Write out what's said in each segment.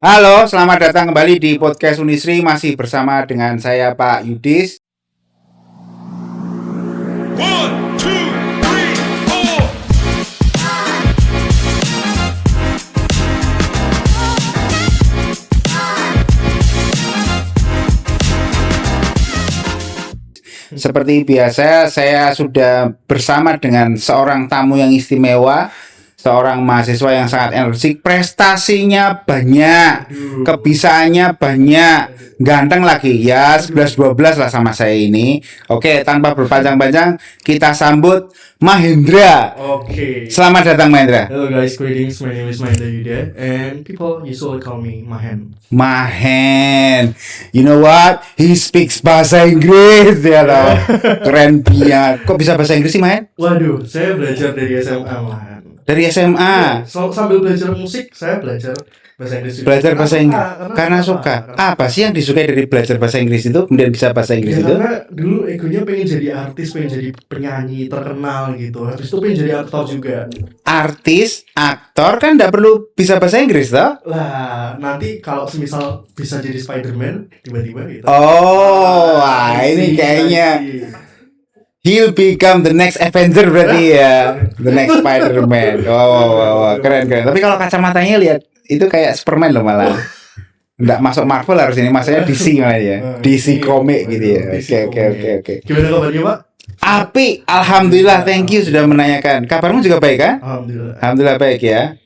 Halo, selamat datang kembali di podcast Unisri. Masih bersama dengan saya Pak Yudis. One, two, three, four. Seperti biasa, saya sudah bersama dengan seorang tamu yang istimewa, seorang mahasiswa yang sangat energik, prestasinya banyak, kebisaannya banyak, ganteng lagi ya, 11-12 lah sama saya ini. Oke, tanpa berpanjang-panjang, kita sambut Mahendra. Okay. Selamat datang Mahendra. Hello guys, greetings. My name is Mahendra Yuda, and people usually call me Mahen. Mahen, you know what? He speaks bahasa Inggris ya loh. Keren banget. Kok bisa bahasa Inggris sih Mahen? Waduh, saya belajar dari SMA malahan. Dari SMA. Sambil belajar musik, saya belajar bahasa Inggris juga. Belajar bahasa Inggris karena suka. Apa sih yang disukai dari belajar bahasa Inggris itu? Kemudian bisa bahasa Inggris Ya, itu? karena dulu egonya pengen jadi artis, pengen jadi penyanyi terkenal gitu. Habis itu pengen jadi aktor juga. Artis, aktor kan nggak perlu bisa bahasa Inggris toh? Lah, nanti kalau semisal bisa jadi Spider-Man tiba-tiba gitu. Oh, wah ini kayaknya he'll become the next Avenger berarti ya, the next Spider-Man. Wow, keren. Tapi kalau kacamatanya lihat itu kayak Superman loh malah. Nggak masuk Marvel harus ini, masanya DC malah ya, DC komik gitu ya. Oke. Gimana kabarnya, Pak? Api, alhamdulillah, thank you sudah menanyakan. Kabarmu juga baik kan? Alhamdulillah baik ya.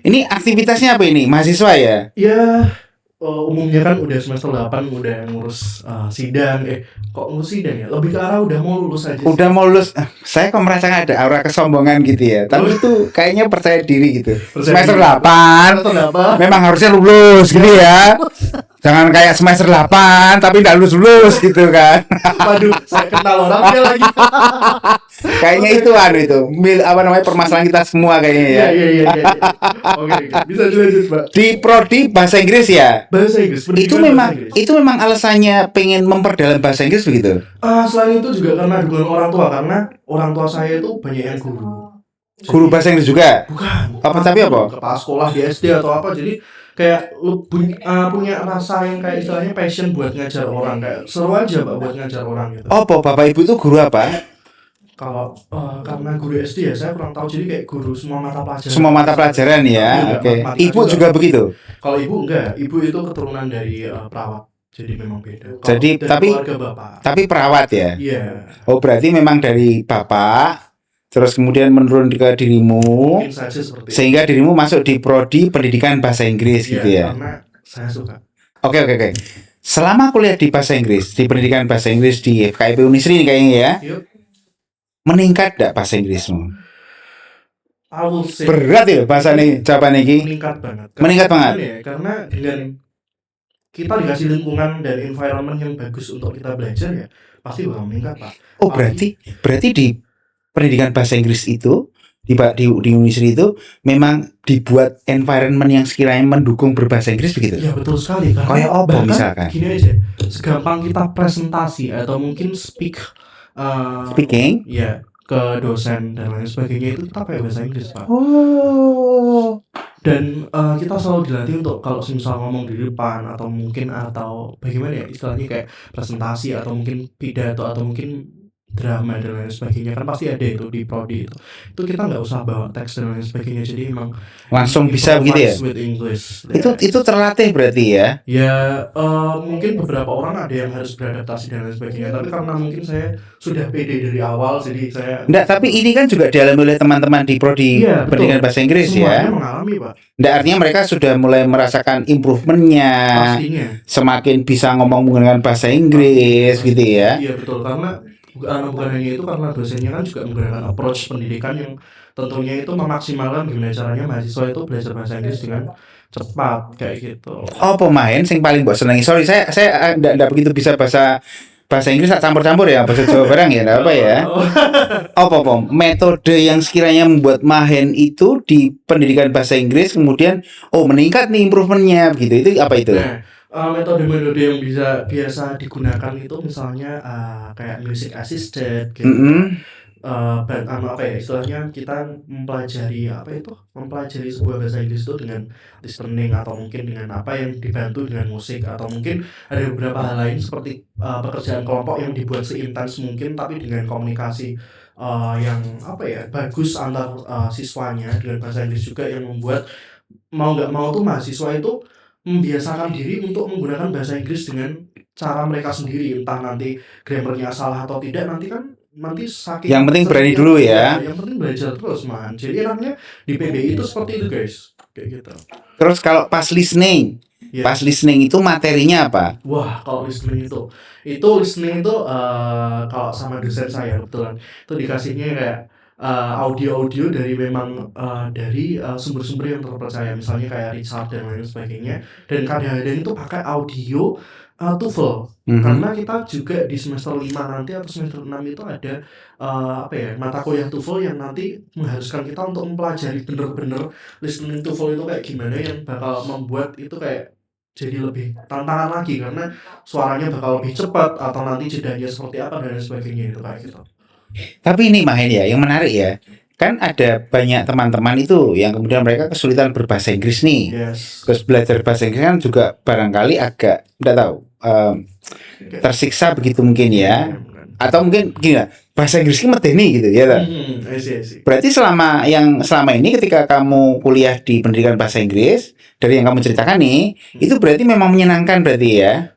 Ini aktivitasnya apa ini? Mahasiswa ya? Ya, umumnya kan udah semester 8 udah ngurus sidang. Kok ngurus sidang ya? Lebih ke arah udah mau lulus aja sih. Udah mau lulus. Saya kok merasakan ada aura kesombongan gitu ya. Tapi itu kayaknya percaya diri gitu. Semester 8 memang harusnya lulus gitu ya. Jangan kayak semester 8 tapi enggak lulus gitu kan. Waduh, saya kenal orangnya lagi. Kayaknya itu permasalahan kita semua kayaknya ya. Iya. Oke. Bisa dilanjut, Pak. Di prodi bahasa Inggris ya. Bahasa Inggris. Itu memang alasannya pengen memperdalam bahasa Inggris begitu. Selain itu juga karena dukungan orang tua, karena orang tua saya itu banyak yang guru. Guru bahasa Inggris juga? Bukan. Tapi apa? Kepala sekolah di SD atau apa. Jadi kayak lu punya rasa yang kayak istilahnya passion buat ngajar orang, kayak seru aja Pak buat ngajar orang gitu. Oh, Bapak Ibu tuh guru apa? Kalau karena guru SD ya saya kurang tahu, jadi kayak guru semua mata pelajaran. Semua mata pelajaran ya. Oke. Ibu juga begitu. Kalau ibu enggak, ibu itu keturunan dari perawat. Jadi memang beda. Jadi keluarga bapak. Tapi perawat ya. Iya. Oh, berarti memang dari bapak terus kemudian menurun ke dirimu. Mungkin saja seperti sehingga itu. Dirimu masuk di prodi pendidikan bahasa Inggris gitu ya. Karena saya suka. Oke. Selama kuliah di bahasa Inggris, di pendidikan bahasa Inggris di FKIP Unisri ini kayaknya ya. Yuk. Meningkat enggak bahasa Inggrismu? Berat ya bahasa nih jawaban ini. Meningkat banget. Ya, karena dengan kita dikasih lingkungan dan environment yang bagus untuk kita belajar ya pasti bakal meningkat, Pak. Oh, berarti di pendidikan bahasa Inggris itu di Unisri itu memang dibuat environment yang sekiranya mendukung berbahasa Inggris begitu? Ya betul sekali. Kayak apa misalkan? Gini aja, segampang kita presentasi atau mungkin speaking ya ke dosen dan lain sebagainya itu kita pakai bahasa Inggris, Pak. Oh. Dan kita selalu dilatih untuk kalau misal ngomong di depan atau bagaimana ya istilahnya kayak presentasi atau mungkin pidato atau mungkin drama dan lain sebagainya, kan pasti ada itu di prodi itu kita nggak usah bawa teks dan lain sebagainya, jadi emang langsung bisa begitu ya. With English. Itu terlatih berarti ya. Ya mungkin beberapa orang ada yang harus beradaptasi dan lain sebagainya, tapi karena mungkin saya sudah pede dari awal, jadi saya tapi ini kan juga dialami oleh teman-teman di prodi pendidikan bahasa Inggris ya. Semuanya mengalami, Pak. Artinya mereka sudah mulai merasakan improvementnya. Pastinya. Semakin bisa ngomong menggunakan bahasa Inggris gitu ya. Iya betul, karena bukan hanya itu, karena dosennya kan juga menggunakan approach pendidikan yang tentunya itu memaksimalkan gimana caranya mahasiswa itu belajar bahasa Inggris dengan cepat kayak gitu. Oh, pemain sing paling mbok senengi. Sorry, saya enggak begitu bisa bahasa Inggris campur-campur ya, bahasa Jawa barang ya, enggak apa ya. Apa metode yang sekiranya membuat Mahen itu di pendidikan bahasa Inggris kemudian meningkat nih improvementnya begitu. Itu apa itu? Metode-metode yang biasa digunakan itu misalnya kayak music assisted gitu. istilahnya kita mempelajari sebuah bahasa Inggris itu dengan listening atau mungkin dengan yang dibantu dengan musik atau mungkin ada beberapa hal lain seperti pekerjaan kelompok yang dibuat seintens mungkin tapi dengan komunikasi yang bagus antar siswanya dengan bahasa Inggris juga yang membuat mau nggak mau tuh mahasiswa itu membiasakan diri untuk menggunakan bahasa Inggris dengan cara mereka sendiri, entah nanti grammarnya salah atau tidak nanti saking Yang penting berani seringnya dulu ya. yang penting belajar terus man. Jadi enaknya di PBI itu seperti itu guys, kayak gitu. Terus kalau pas listening itu materinya apa? Wah, kalau listening itu kalau sama dosen saya kebetulan itu dikasihnya kayak audio-audio dari memang dari sumber-sumber yang terpercaya, misalnya kayak Richard dan lain sebagainya, dan kadang-kadang itu pakai audio TOEFL. Karena kita juga di semester 5 nanti atau semester 6 itu ada mata kuliah TOEFL yang nanti mengharuskan kita untuk mempelajari bener-bener listening TOEFL itu kayak gimana, yang bakal membuat itu kayak jadi lebih tantangan lagi karena suaranya bakal lebih cepat atau nanti jedanya seperti apa dan sebagainya itu kayak gitu. Tapi ini Mahen ya, yang menarik ya. Kan ada banyak teman-teman itu yang kemudian mereka kesulitan berbahasa Inggris nih. Yes. Terus belajar bahasa Inggris kan juga barangkali agak, tidak tahu, tersiksa begitu mungkin ya. Atau mungkin gini lah, bahasa Inggris ini medeni gitu ya. I see. Berarti selama ini ketika kamu kuliah di pendidikan bahasa Inggris, dari yang kamu ceritakan nih, itu berarti memang menyenangkan berarti ya?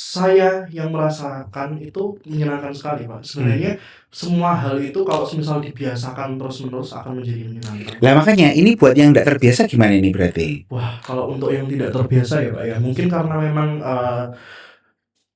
Saya yang merasakan itu menyenangkan sekali Pak. Sebenarnya semua hal itu kalau misal dibiasakan terus-menerus akan menjadi menyenangkan. Lah makanya ini buat yang tidak terbiasa gimana ini berarti? Wah, kalau untuk yang tidak terbiasa ya Pak ya, mungkin karena memang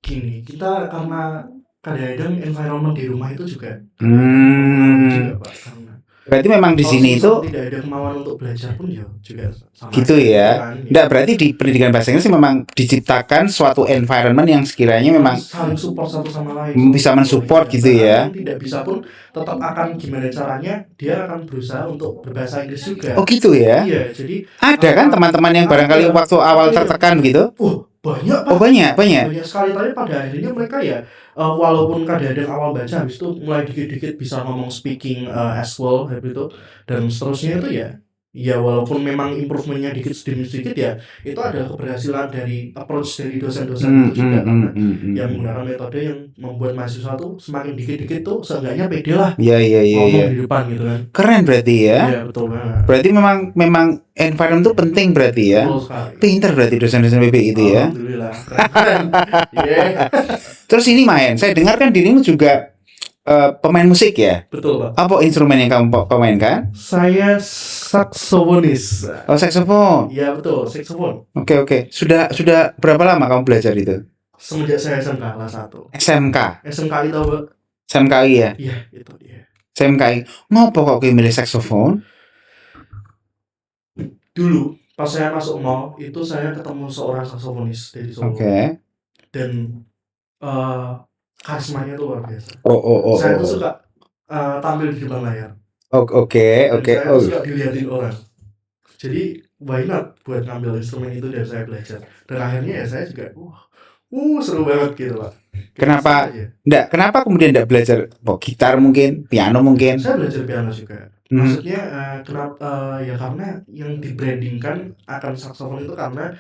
gini, kita karena kadang-kadang environment di rumah itu juga juga Pak, karena berarti memang di sini itu tidak ada kemauan untuk belajar pun ya juga sama gitu ya. Enggak, berarti di pendidikan bahasa Inggris memang diciptakan suatu environment yang sekiranya memang saling support satu sama lain, bisa mensupport gitu ya. Tidak bisa pun tetap akan gimana caranya dia akan berusaha untuk berbahasa Inggris juga. Oh gitu ya. Iya, jadi ada kan teman-teman yang barangkali waktu awal tertekan gitu. Banyak Pak. Oh banyak Sekali, tapi pada akhirnya mereka ya walaupun kadang-kadang awal baca habis itu mulai dikit-dikit bisa ngomong speaking as well gitu, dan seterusnya itu ya walaupun memang improvementnya dikit demi sedikit ya itu adalah keberhasilan dari approach dari dosen-dosen itu juga karena yang menggunakan metode yang membuat mahasiswa tuh semakin dikit-dikit tuh seenggaknya pede lah ngomong di depan gitu kan. Keren berarti ya. Iya betul banget. Berarti memang environment itu penting berarti ya. Pinter berarti dosen-dosen PBI itu ya. Alhamdulillah. Keren. Yeah. Terus ini Mahen, saya dengar kan dirimu juga pemain musik ya? Betul Pak. Apa instrumen yang kamu pemainkan? Saya saksofonis. Oh saksofon. Iya betul, saksofon. Oke. Sudah berapa lama kamu belajar itu? Semenjak saya SMK kelas 1. SMKI tahu Pak? SMKI ya? Iya itu dia. SMKI. Ngopo kok milih saksofon? Dulu pas saya masuk mall itu saya ketemu seorang saksofonis dari Solo. Oke. Dan karismanya tuh luar biasa. Saya tuh suka tampil di depan layar. Oke. Saya suka dilihatin orang. Jadi why not buat ngambil instrumen itu dan saya belajar. Dan akhirnya ya saya juga seru banget gitu Pak. Kenapa kemudian enggak belajar gitar mungkin, piano mungkin? Saya belajar piano juga. Maksudnya kenapa ya karena yang dibrandingkan akan saksofon itu karena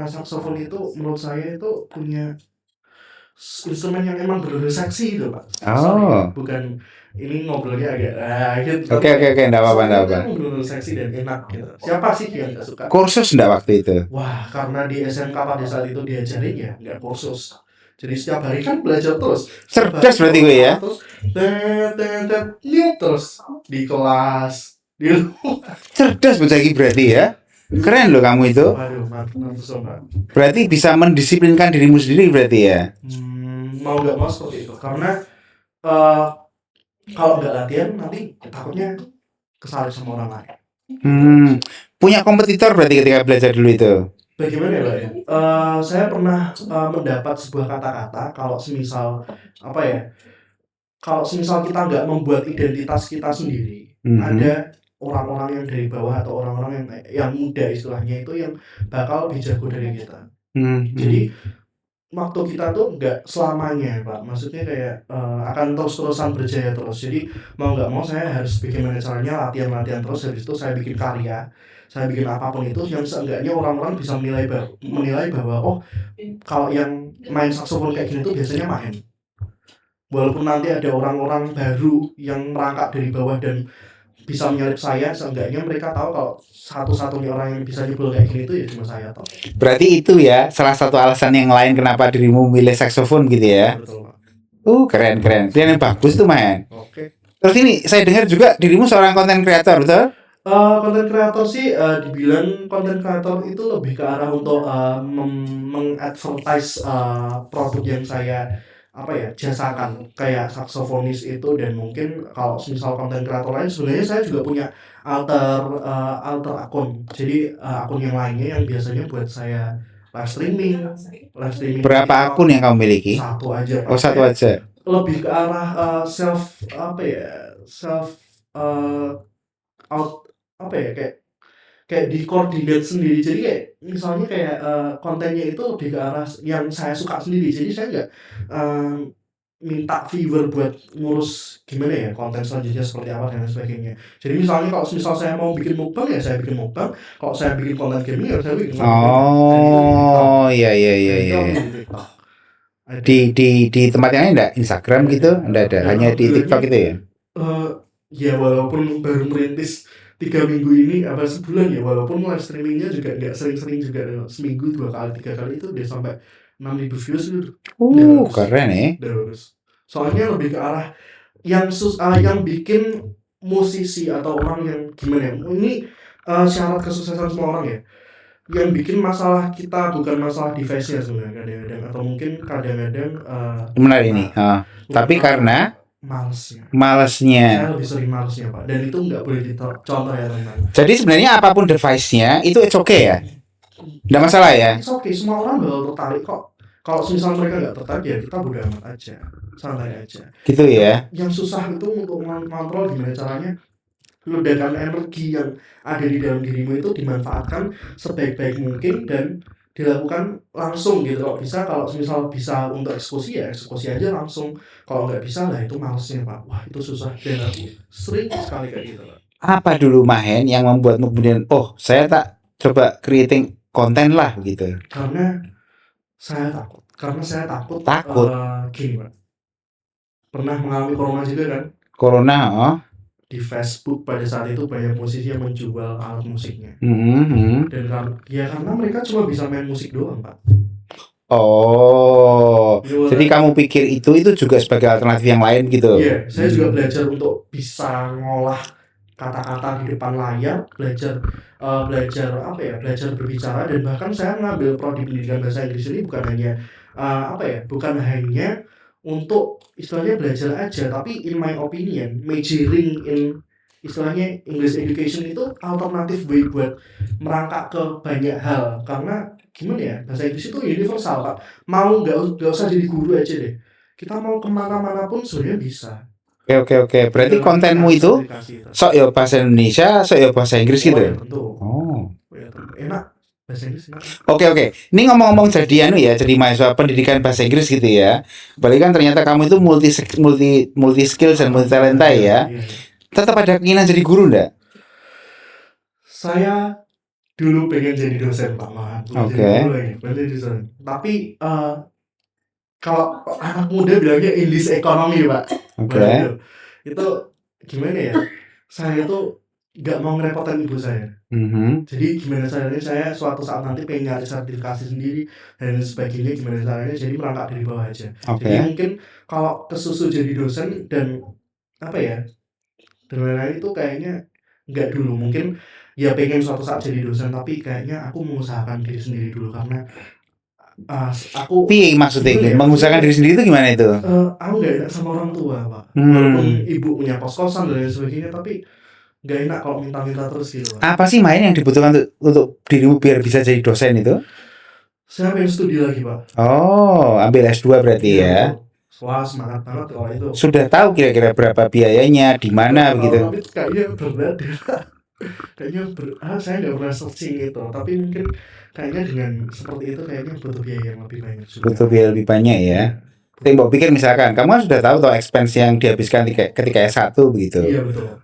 saksofon itu menurut saya itu punya instrumen yang emang benar-benar seksi gitu Pak. Sorry, bukan ini ngobrolnya agak gitu. Oke, enggak apa-apa. Benar-benar seksi dan enak gitu. Siapa sih yang enggak suka? Kursus enggak waktu itu? Wah, karena di SMK pada saat itu diajarin ya enggak kursus. Jadi setiap hari kan belajar terus. Cerdas berarti gue ya. Terus di kelas. Cerdas berarti ya. Keren loh kamu itu. Waduh, mantap. Berarti bisa mendisiplinkan dirimu sendiri berarti ya. Mau nggak mau seperti itu. Karena kalau nggak latihan nanti takutnya kesalahan sama orang lain. Punya kompetitor berarti ketika belajar dulu itu. Bagaimana ya Pak ya? Saya pernah mendapat sebuah kata-kata kalau semisal kita nggak membuat identitas kita sendiri, ada orang-orang yang dari bawah atau orang-orang yang muda istilahnya itu yang bakal lebih jago dari kita. Jadi waktu kita tuh nggak selamanya Pak, maksudnya kayak akan terus-terusan berjaya terus. Jadi mau nggak mau saya harus bagaimana caranya latihan-latihan terus, habis itu saya bikin karya, saya bikin apapun itu yang seenggaknya orang-orang bisa menilai bahwa oh kalau yang main saksofon kayak gini tuh biasanya main. Walaupun nanti ada orang-orang baru yang merangkak dari bawah dan bisa menyalip saya, seenggaknya mereka tahu kalau satu-satunya orang yang bisa nyebul kayak gini tuh ya cuma saya toh. Berarti itu ya salah satu alasan yang lain kenapa dirimu milih saksofon gitu ya. Betul Pak. Keren keren. Pilihan yang bagus tuh, man. Oke. Terus ini saya dengar juga dirimu seorang konten kreator, betul? Konten kreator sih dibilang konten kreator itu lebih ke arah untuk mengadvertise produk yang saya jasakan kayak saksofonis itu, dan mungkin kalau misal konten kreator lain sebenarnya saya juga punya alter akun. Jadi akun yang lainnya yang biasanya buat saya live streaming Berapa TikTok. akun yang kamu miliki? Satu aja Pak. Oh, satu aja. Lebih ke arah self out kayak dikoordinat sendiri. Jadi kayak misalnya kayak kontennya itu lebih ke arah yang saya suka sendiri. Jadi saya nggak minta viewer buat ngurus gimana ya konten selanjutnya seperti apa dan lain sebagainya. Jadi misalnya kalau misal saya mau bikin mukbang ya saya bikin mukbang, kalau saya bikin konten gaming ya saya bikin konten gaming. Oh, iya iya iya Dan itu iya. aku di TikTok. Ada. Di tempat yang lain enggak? Instagram gitu? Enggak ada. Hanya di TikTok itu ya. Ya walaupun baru merintis 3 minggu ini apa sebulan ya, walaupun live streamingnya juga nggak sering-sering juga, seminggu 2 kali 3 kali itu udah sampai 6.000 views itu udah bagus. Keren ya. Udah bagus. Soalnya lebih ke arah yang bikin musisi atau orang yang gimana ya, ini syarat kesuksesan semua orang ya. Yang bikin masalah kita bukan masalah device-nya sebenarnya kadang-kadang, atau mungkin kadang-kadang Benar ini. Tapi karena malesnya. Saya lebih sering malesnya Pak, dan itu nggak boleh dicontoh ya teman-teman. Jadi sebenarnya apapun device-nya itu it's okay ya. Nggak masalah ya. It's okay, semua orang bakal tertarik kok. Kalau misalnya mereka nggak tertarik ya kita bodo amat aja, santai aja. Gitu ya. Yang susah itu untuk mengontrol gimana caranya ledakan energi yang ada di dalam dirimu itu dimanfaatkan sebaik-baik mungkin dan dilakukan langsung gitu. Kalau misal bisa untuk eksekusi ya eksekusi aja langsung. Kalau nggak bisa lah itu malesnya Pak. Wah itu susah, dan aku sering sekali kayak gitu Pak. Apa dulu Mahen yang membuatmu kemudian saya tak coba creating konten lah gitu? Karena saya takut. Takut. Gini Pak, pernah mengalami corona juga kan? Corona, Di Facebook pada saat itu banyak musisi yang menjual alat musiknya. Dan karena mereka cuma bisa main musik doang Pak. Jadi kamu pikir itu juga sebagai alternatif yang lain gitu? Iya, saya juga belajar untuk bisa ngolah kata-kata di depan layar, belajar berbicara, dan bahkan saya ngambil prodi pendidikan bahasa Inggris ini bukan hanya untuk istilahnya belajar aja, tapi in my opinion majoring in istilahnya English education itu alternatif way buat merangkak ke banyak hal. Karena gimana ya, bahasa Inggris itu universal Pak. Mau nggak usah jadi guru aja deh, kita mau kemana-mana pun sebenarnya bisa. Oke. Berarti kontenmu itu sok ya bahasa Indonesia, sok ya bahasa Inggris gitu. Tentu. Enak bahasa Inggris. Oke. Ini ngomong-ngomong jadi jadi mahasiswa pendidikan bahasa Inggris gitu ya. Apalagi kan ternyata kamu itu multi skills dan multi talenta ya. Tetap ada keinginan jadi guru enggak? Saya dulu pengen jadi dosen Pak Mahan. Oke. Tapi kalau anak muda bilangnya in this economy Pak. Oke. Itu gimana ya? Saya tuh nggak mau ngerepotin ibu saya. Jadi gimana caranya saya suatu saat nanti pengen nyari sertifikasi sendiri dan sebagainya, gimana caranya jadi merangkak dari bawah aja. Jadi mungkin kalau kesusu jadi dosen dan dan lain-lain itu kayaknya nggak dulu. Mungkin ya pengen suatu saat jadi dosen, tapi kayaknya aku mengusahakan diri sendiri dulu. Karena aku maksudnya mengusahakan diri sendiri itu gimana itu? Aku nggak enak sama orang tua Pak. Walaupun ibu punya kos-kosan dan lain sebagainya, tapi nggak enak kalau minta-minta terus gitu Pak. Apa sih yang dibutuhkan untuk dirimu biar bisa jadi dosen itu? Saya pengen studi lagi Pak. Ambil S2 berarti ya. Wah semangat banget kalau itu. Sudah tahu kira-kira berapa biayanya, di mana begitu? Tapi kayaknya berat. Kayaknya saya nggak pernah searching itu, tapi mungkin kayaknya dengan seperti itu kayaknya butuh biaya yang lebih banyak juga. Butuh biaya lebih banyak ya. Tapi mbok pikir misalkan kamu kan sudah tahu toh expense yang dihabiskan ketika S1 begitu. Iya betul.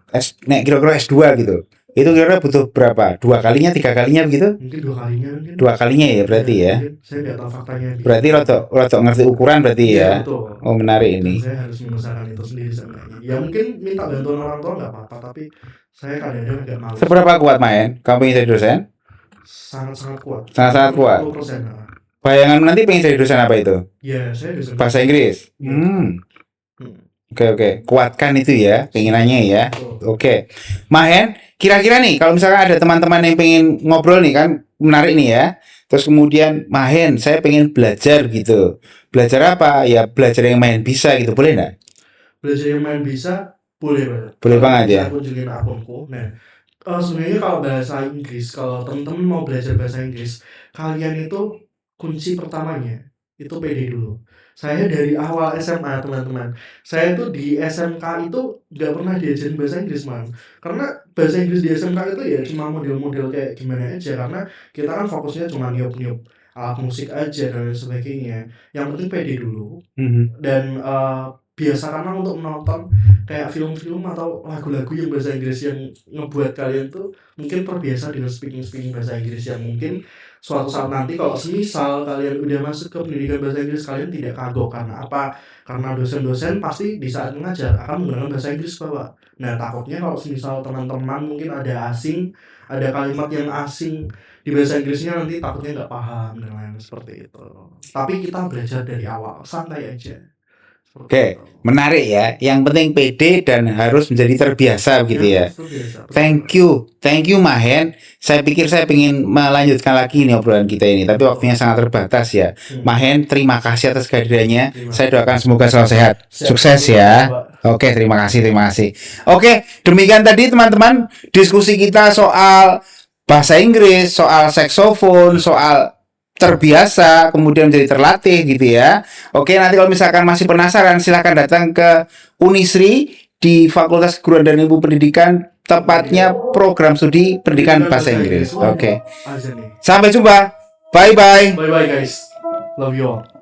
Kira-kira S2 gitu. Itu kira-kira butuh berapa? 2 kalinya, 3 kalinya begitu? Mungkin 2 kalinya mungkin. 2 kalinya ya berarti ya. Mungkin saya nggak tahu faktanya. Berarti rotok ngerti ukuran berarti Iya ya. betul. Oh menarik ini. Dan saya harus mengusahakan itu sendiri sebenarnya. Ya mungkin minta bantuan orang tua nggak apa-apa, tapi saya kadang-kadang agak malu. Seberapa kuat main? Kamu pengen jadi dosen? Sangat-sangat kuat. Sangat-sangat kuat. 50%. Bayangan nanti pengen jadi dosen apa itu? Ya saya dosen Bahasa Inggris. Oke. Kuatkan itu ya, keinginannya ya. Oke. Mahen, kira-kira nih kalau misalkan ada teman-teman yang pengen ngobrol nih kan menarik nih ya. Terus kemudian Mahen, saya pengen belajar gitu. Belajar apa? Ya belajar yang main bisa gitu, boleh nggak? Belajar yang main bisa, boleh banget. Boleh banget ya. Saya kunjungin akunku. Nah, sebenarnya kalau bahasa Inggris, kalau teman-teman mau belajar bahasa Inggris, kalian itu kunci pertamanya itu pede dulu. Saya dari awal SMA teman-teman, saya tuh di SMK itu nggak pernah diajarin bahasa Inggris man. Karena bahasa Inggris di SMK itu ya cuma model-model kayak gimana aja. Karena kita kan fokusnya cuma niup-niup alat musik aja dan lain sebagainya. Yang penting pede dulu. Dan biasakanlah untuk menonton kayak film-film atau lagu-lagu yang bahasa Inggris yang ngebuat kalian tuh mungkin terbiasa dengan speaking bahasa Inggris yang mungkin suatu saat nanti kalau semisal kalian udah masuk ke pendidikan bahasa Inggris kalian tidak kagok karena apa? Karena dosen-dosen pasti di saat mengajar akan menggunakan bahasa Inggris Bapak. Nah takutnya kalau semisal teman-teman mungkin ada kalimat yang asing di bahasa Inggrisnya nanti takutnya nggak paham dan lain seperti itu. Tapi kita belajar dari awal, santai aja. Oke, menarik ya. Yang penting pede dan harus menjadi terbiasa gitu ya. Thank you Mahen. Saya pikir saya ingin melanjutkan lagi nih obrolan kita ini, tapi waktunya sangat terbatas ya. Mahen, terima kasih atas kehadirannya. Saya doakan semoga selalu sehat, sukses ya. Oke, terima kasih. Oke, demikian tadi teman-teman diskusi kita soal bahasa Inggris, soal saksofon, soal terbiasa kemudian menjadi terlatih gitu ya. Oke, nanti kalau misalkan masih penasaran silahkan datang ke Unisri di Fakultas Keguruan dan Ilmu Pendidikan, tepatnya program studi pendidikan bahasa Inggris. Oke. Sampai jumpa. Bye bye guys. Love you all.